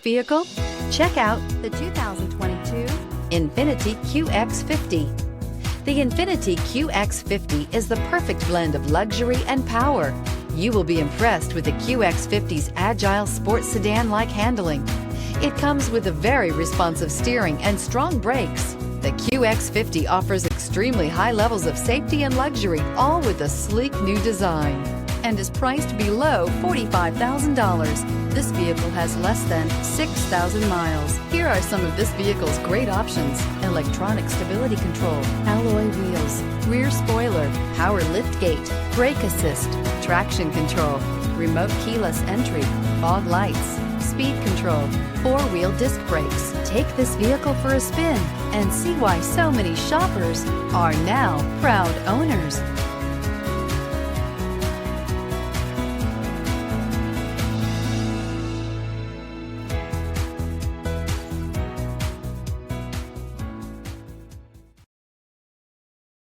Vehicle? Check out the 2022 Infiniti Qx50. The Infiniti Qx50 is the perfect blend of luxury and power. You will be impressed with the Qx50's agile sports sedan-like handling. It comes with a very responsive steering and strong brakes. The Qx50 offers extremely high levels of safety and luxury, all with a sleek new design, and is priced below $45,000. This vehicle has less than 6,000 miles. Here are some of this vehicle's great options: electronic stability control, alloy wheels, rear spoiler, power liftgate, brake assist, traction control, remote keyless entry, fog lights, speed control, four-wheel disc brakes. Take this vehicle for a spin and see why so many shoppers are now proud owners.